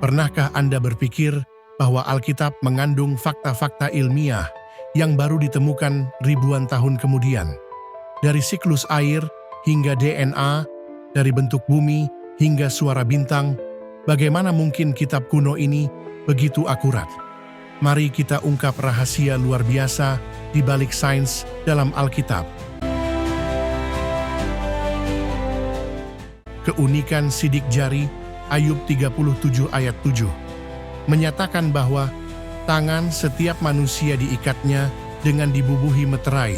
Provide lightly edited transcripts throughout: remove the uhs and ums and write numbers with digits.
Pernahkah Anda berpikir bahwa Alkitab mengandung fakta-fakta ilmiah yang baru ditemukan ribuan tahun kemudian? Dari siklus air hingga DNA, dari bentuk bumi hingga suara bintang, bagaimana mungkin kitab kuno ini begitu akurat? Mari kita ungkap rahasia luar biasa di balik sains dalam Alkitab. Keunikan sidik jari Ayub 37 ayat 7 menyatakan bahwa tangan setiap manusia diikatnya dengan dibubuhi meterai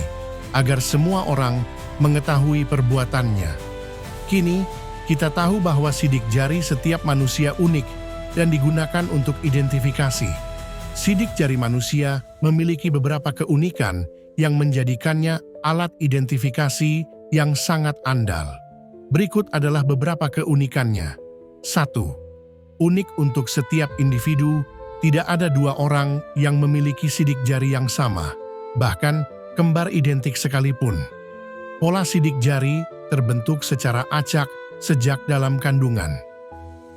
agar semua orang mengetahui perbuatannya. Kini kita tahu bahwa sidik jari setiap manusia unik dan digunakan untuk identifikasi. Sidik jari manusia memiliki beberapa keunikan yang menjadikannya alat identifikasi yang sangat andal. Berikut adalah beberapa keunikannya. 1. Unik untuk setiap individu, tidak ada dua orang yang memiliki sidik jari yang sama, bahkan kembar identik sekalipun. Pola sidik jari terbentuk secara acak sejak dalam kandungan.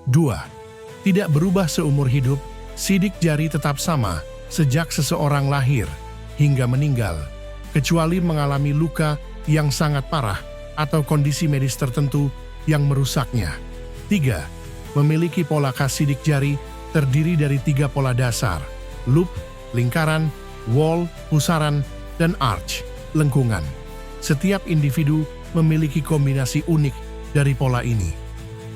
2. Tidak berubah seumur hidup, sidik jari tetap sama sejak seseorang lahir hingga meninggal, kecuali mengalami luka yang sangat parah atau kondisi medis tertentu yang merusaknya. 3. Memiliki pola khas sidik jari terdiri dari 3 pola dasar: loop, lingkaran, wall, pusaran, dan arch, lengkungan. Setiap individu memiliki kombinasi unik dari pola ini.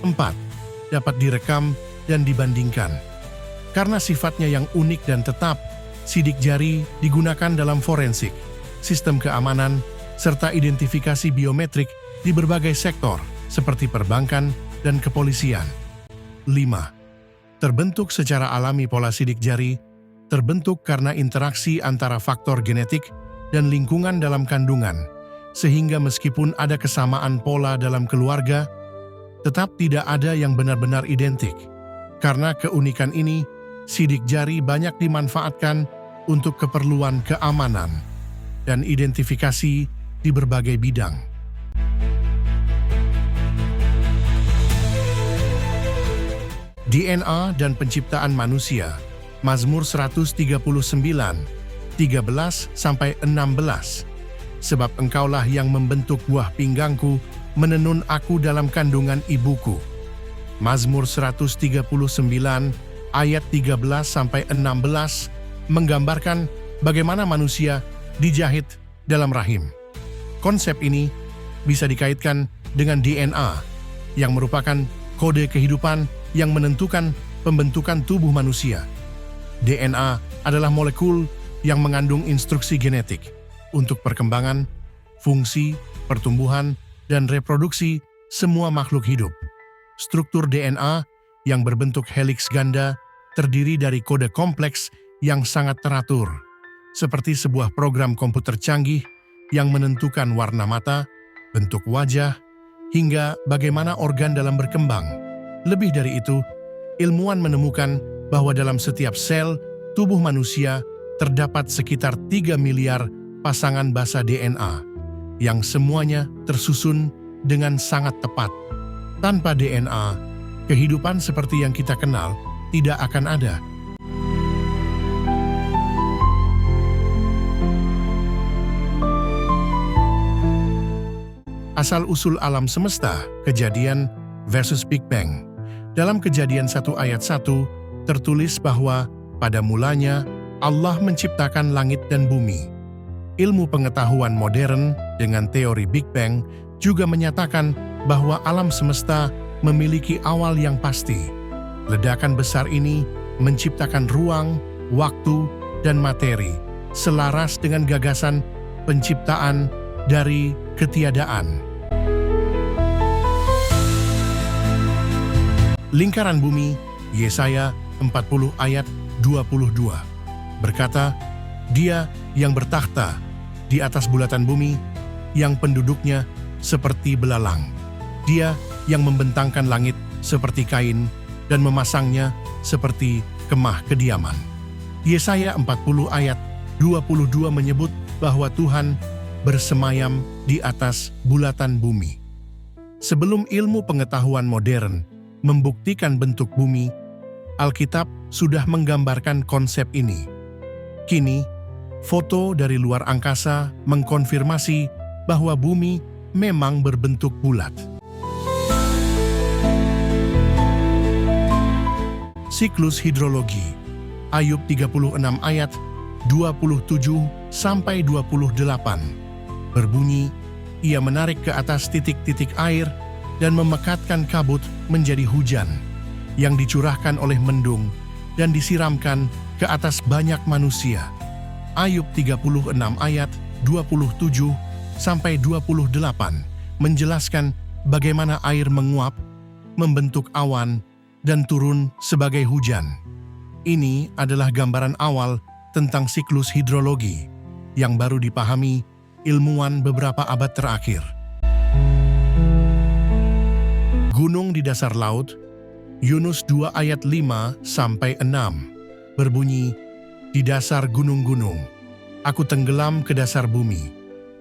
4. Dapat direkam dan dibandingkan. Karena sifatnya yang unik dan tetap, sidik jari digunakan dalam forensik, sistem keamanan, serta identifikasi biometrik di berbagai sektor seperti perbankan dan kepolisian. 5. Terbentuk secara alami. Pola sidik jari terbentuk karena interaksi antara faktor genetik dan lingkungan dalam kandungan, sehingga meskipun ada kesamaan pola dalam keluarga, tetap tidak ada yang benar-benar identik. Karena keunikan ini, sidik jari banyak dimanfaatkan untuk keperluan keamanan dan identifikasi di berbagai bidang. DNA dan penciptaan manusia, Mazmur 139, 13-16. Sebab engkaulah yang membentuk buah pinggangku, menenun aku dalam kandungan ibuku. Mazmur 139 ayat 13-16 menggambarkan bagaimana manusia dijahit dalam rahim. Konsep ini bisa dikaitkan dengan DNA yang merupakan kode kehidupan yang menentukan pembentukan tubuh manusia. DNA adalah molekul yang mengandung instruksi genetik untuk perkembangan, fungsi, pertumbuhan, dan reproduksi semua makhluk hidup. Struktur DNA yang berbentuk heliks ganda terdiri dari kode kompleks yang sangat teratur, seperti sebuah program komputer canggih yang menentukan warna mata, bentuk wajah, hingga bagaimana organ dalam berkembang. Lebih dari itu, ilmuwan menemukan bahwa dalam setiap sel tubuh manusia terdapat sekitar 3 miliar pasangan basa DNA, yang semuanya tersusun dengan sangat tepat. Tanpa DNA, kehidupan seperti yang kita kenal tidak akan ada. Asal-usul alam semesta, Kejadian versus Big Bang. Dalam Kejadian 1 ayat 1, tertulis bahwa pada mulanya Allah menciptakan langit dan bumi. Ilmu pengetahuan modern dengan teori Big Bang juga menyatakan bahwa alam semesta memiliki awal yang pasti. Ledakan besar ini menciptakan ruang, waktu, dan materi, selaras dengan gagasan penciptaan dari ketiadaan. Lingkaran bumi, Yesaya 40 ayat 22, berkata, Dia yang bertakhta di atas bulatan bumi, yang penduduknya seperti belalang. Dia yang membentangkan langit seperti kain dan memasangnya seperti kemah kediaman. Yesaya 40 ayat 22 menyebut bahwa Tuhan bersemayam di atas bulatan bumi. Sebelum ilmu pengetahuan modern membuktikan bentuk bumi, Alkitab sudah menggambarkan konsep ini. Kini, foto dari luar angkasa mengkonfirmasi bahwa bumi memang berbentuk bulat. Siklus hidrologi, Ayub 36 ayat 27-28, berbunyi, ia menarik ke atas titik-titik air dan memekatkan kabut menjadi hujan, yang dicurahkan oleh mendung dan disiramkan ke atas banyak manusia. Ayub 36 ayat 27-28 menjelaskan bagaimana air menguap, membentuk awan, dan turun sebagai hujan. Ini adalah gambaran awal tentang siklus hidrologi yang baru dipahami ilmuwan beberapa abad terakhir. Gunung di dasar laut, Yunus 2 ayat 5-6, berbunyi, di dasar gunung-gunung, aku tenggelam ke dasar bumi,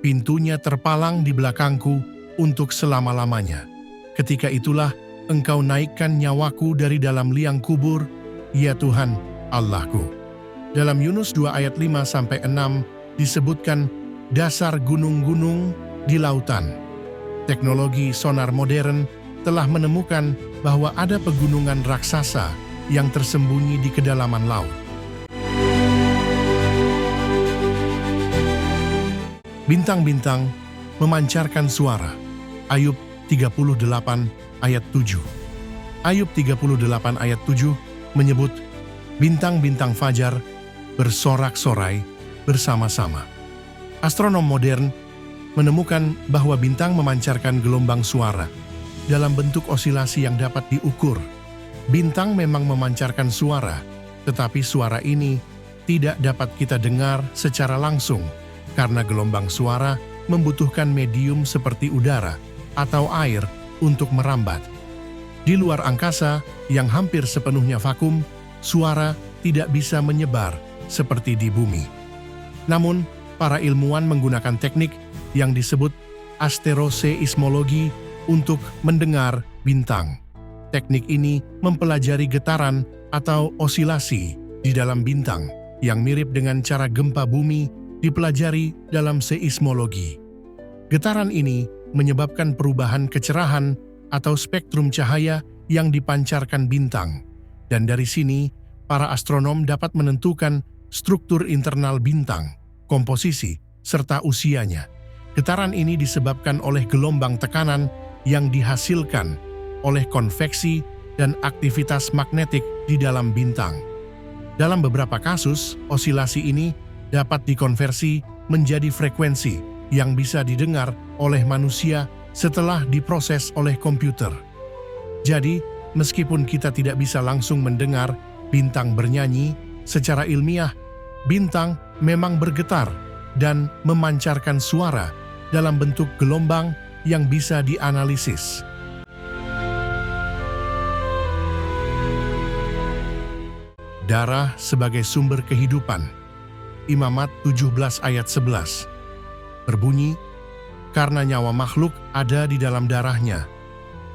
pintunya terpalang di belakangku untuk selama-lamanya. Ketika itulah Engkau naikkan nyawaku dari dalam liang kubur, ya Tuhan, Allahku. Dalam Yunus 2 ayat 5-6 disebutkan dasar gunung-gunung di lautan. Teknologi sonar modern telah menemukan bahwa ada pegunungan raksasa yang tersembunyi di kedalaman laut. Bintang-bintang memancarkan suara. Ayub 38 ayat 7. Ayub 38 ayat 7 menyebut bintang-bintang fajar bersorak-sorai bersama-sama. Astronom modern menemukan bahwa bintang memancarkan gelombang suara dalam bentuk osilasi yang dapat diukur. Bintang memang memancarkan suara, tetapi suara ini tidak dapat kita dengar secara langsung karena gelombang suara membutuhkan medium seperti udara atau air untuk merambat. Di luar angkasa yang hampir sepenuhnya vakum, suara tidak bisa menyebar seperti di bumi. Namun, para ilmuwan menggunakan teknik yang disebut asteroseismologi untuk mendengar bintang. Teknik ini mempelajari getaran atau osilasi di dalam bintang yang mirip dengan cara gempa bumi dipelajari dalam seismologi. Getaran ini menyebabkan perubahan kecerahan atau spektrum cahaya yang dipancarkan bintang. Dan dari sini, para astronom dapat menentukan struktur internal bintang, komposisi, serta usianya. Getaran ini disebabkan oleh gelombang tekanan yang dihasilkan oleh konveksi dan aktivitas magnetik di dalam bintang. Dalam beberapa kasus, osilasi ini dapat dikonversi menjadi frekuensi yang bisa didengar oleh manusia setelah diproses oleh komputer. Jadi, meskipun kita tidak bisa langsung mendengar bintang bernyanyi, secara ilmiah, bintang memang bergetar dan memancarkan suara dalam bentuk gelombang yang bisa dianalisis. Darah sebagai sumber kehidupan. Imamat 17 ayat 11. Berbunyi, karena nyawa makhluk ada di dalam darahnya,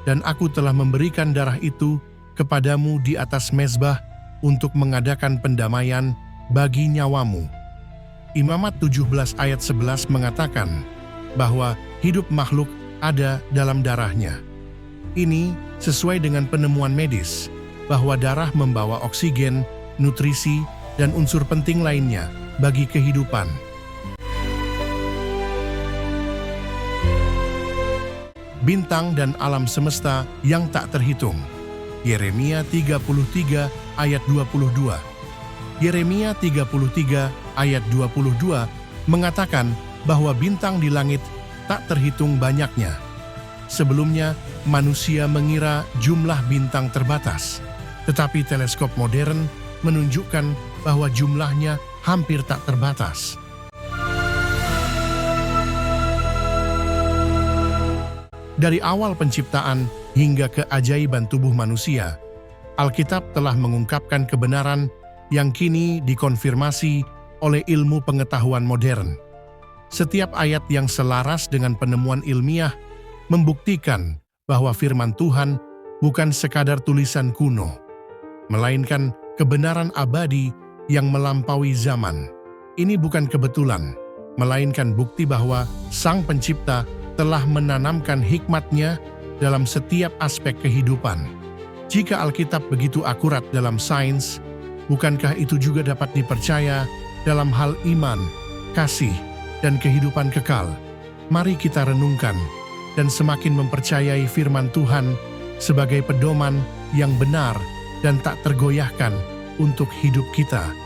dan aku telah memberikan darah itu kepadamu di atas mezbah untuk mengadakan pendamaian bagi nyawamu. Imamat 17 ayat 11 mengatakan bahwa hidup makhluk ada dalam darahnya. Ini sesuai dengan penemuan medis bahwa darah membawa oksigen, nutrisi, dan unsur penting lainnya bagi kehidupan. Bintang dan alam semesta yang tak terhitung. Yeremia 33 ayat 22. Yeremia 33 ayat 22 mengatakan bahwa bintang di langit tak terhitung banyaknya. Sebelumnya, manusia mengira jumlah bintang terbatas, tetapi teleskop modern menunjukkan bahwa jumlahnya hampir tak terbatas. Dari awal penciptaan hingga keajaiban tubuh manusia, Alkitab telah mengungkapkan kebenaran yang kini dikonfirmasi oleh ilmu pengetahuan modern. Setiap ayat yang selaras dengan penemuan ilmiah membuktikan bahwa firman Tuhan bukan sekadar tulisan kuno. melainkan kebenaran abadi yang melampaui zaman. Ini bukan kebetulan, melainkan bukti bahwa Sang Pencipta telah menanamkan hikmat-Nya dalam setiap aspek kehidupan. Jika Alkitab begitu akurat dalam sains, bukankah itu juga dapat dipercaya dalam hal iman, kasih, dan kehidupan kekal? Mari kita renungkan dan semakin mempercayai firman Tuhan sebagai pedoman yang benar dan tak tergoyahkan untuk hidup kita.